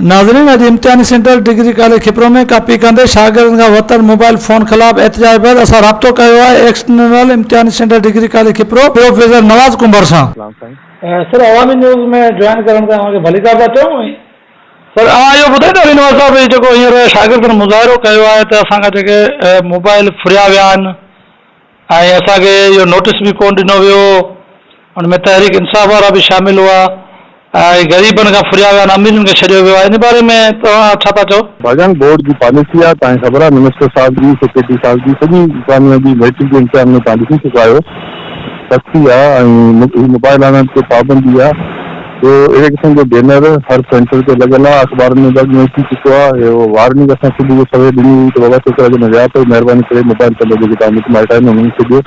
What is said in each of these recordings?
नाज़रीन, अॼु इम्तिहानी centre degree college खिपरो में कापी कंदे शागिर्दनि खां वरितल मोबाइल फ़ोन ख़िलाफ़ एहतजाज बैदि असां राब्तो कयो आहे एक्सटर्नल इम्तिहानी centre degree college Khipro professor Nawaz Kumbhar सां। सर, अवामी न्यूज़ में जॉइन करण ते तव्हांखे भली था चऊं। सर, इहो ॿुधाईंदा नवाज़ साहिब, जेको हींअर शागिर्दनि मुज़ाहिरो कयो आहे त असांखा जेके मोबाइल फुरिया विया आहिनि ऐं असांखे इहो नोटिस बि कोन ॾिनो वियो, हुन में तहरीक इंसाफ़ वारा बि शामिल हुआ ऐं ग़रीबनि खां फुरिया विया आहिनि, अमीरनि खे छॾियो वियो आहे, इन बारे में तव्हां छा था चओ? भाईजान, बोर्ड की पॉलिसी है, तव्हांखे ख़बर है, मिनिस्टर साहब जी, सेक्रेटरी साहब जी सॼी इंसानियत जी मैट्रिक के इम्तिहान में तव्हां ॾिसी चुका आहियो, सख़्ती आहे ऐं मोबाइल आणण ते पाबंदी आहे। तो अहिड़े क़िस्म जो बैनर हर सेंटर ते लॻल आहे, अख़बारुनि में दर्ज अची चुको आहे। इहो वार्निंग असां सुबुह जो सवेल ॾिनी हुई त बाबा छोकिरा जॾहिं विया अथव, महिरबानी करे मोबाइल कलर जेके तव्हां मिट माइट आहिनि उन्हनि खे ॾियो,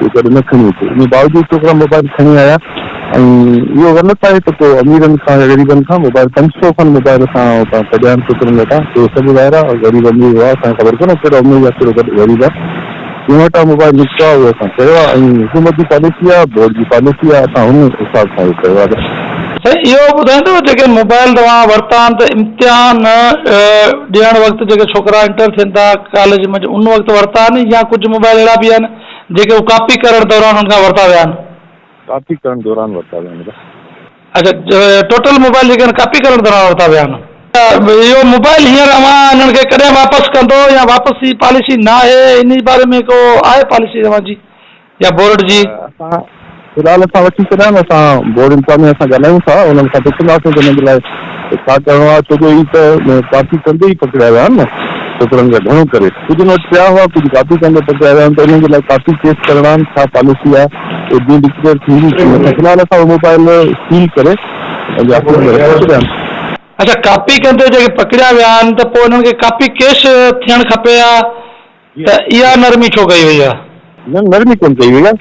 उहो कॾहिं न खणी अचे। इन बावजूदि छोकिरा मोबाइल खणी आया ऐं इहो ग़लति आहे त पोइ अमीरनि खां या ग़रीबनि खां मोबाइल 500 खनि मोबाइल असां उतां कढिया आहिनि छोकिरनि वटां। तो सभु ॿाहिरि आहे, ग़रीब अमीर हुआ, असांखे ख़बर कोन्हे कहिड़ो अमीर आहे कहिड़ो ग़रीब आहे। जंहिं वटां मोबाइल निकितो आहे उहो असां कयो आहे ऐं हुकूमत जी पॉलिसी आहे, बोर्ड जी पॉलिसी आहे, असां हुन हिसाब सां इहो कयो आहे। साईं, इहो ॿुधाईंदव जेके मोबाइल तव्हां वरिता आहिनि त इम्तिहान ॾियण वक़्तु जेके छोकिरा इंटर थियनि था कॉलेज में उन वक़्तु वरिता आहिनि या कुझु मोबाइल अहिड़ा बि आहिनि जेके उहो कॉपी करण दौरान हुन खां वरिता विया आहिनि? कॉपी करण दौरान वरिता विया आहिनि। अच्छा, टोटल मोबाइल जेके आहिनि कॉपी करण दौरान वरिता विया आहिनि। इहो मोबाइल हींअर अवां हिननि खे कॾहिं वापसि कंदो या वापसी जी पॉलिसी न आहे, इन बारे में को आहे पॉलिसी तव्हांजी या बोर्ड जी? फ़िलहाल असां वठी छॾिया आहिनि, असां बोर्ड इंतज़ामिया में असां ॻाल्हायूं था, उन्हनि खां पुछंदासीं त हिन जे लाइ छा करिणो आहे। छो जो ही त कॉपी कंदे ई पकड़िया विया आहिनि न छोकिरनि खे घणो करे, कुझु न पिया हुआ, कुझु कॉपी कंदे पकड़िया विया आहिनि, त इन्हनि जे लाइ कॉपी केस करणा आहिनि। छा पॉलिसी आहे जीअं डिक्लेयर थींदी फ़िलहाल असां मोबाइल सील करे छॾिया आहिनि। अच्छा, कॉपी कंदे जेके पकड़िया विया आहिनि त पोइ हिननि खे कॉपी केस थियणु खपे हा, त इहा नरमी छो कई वई आहे? न, नरमी कोन कई वई आहे,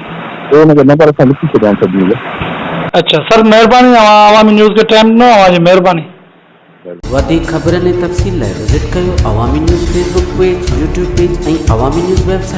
पोइ हुनखे नंबर असां लिखी छॾिया आहिनि सभिनी खे। अच्छा सर, महिरबानी, अवामी न्यूज़ खे टाइम ॾिनो, अवांजी महिरबानी। वधीक ख़बरनि ऐं तफ़सील लाइ विज़िट कयो अवामी news Facebook page, YouTube page ऐं अवामी न्यूज़ वेबसाइट।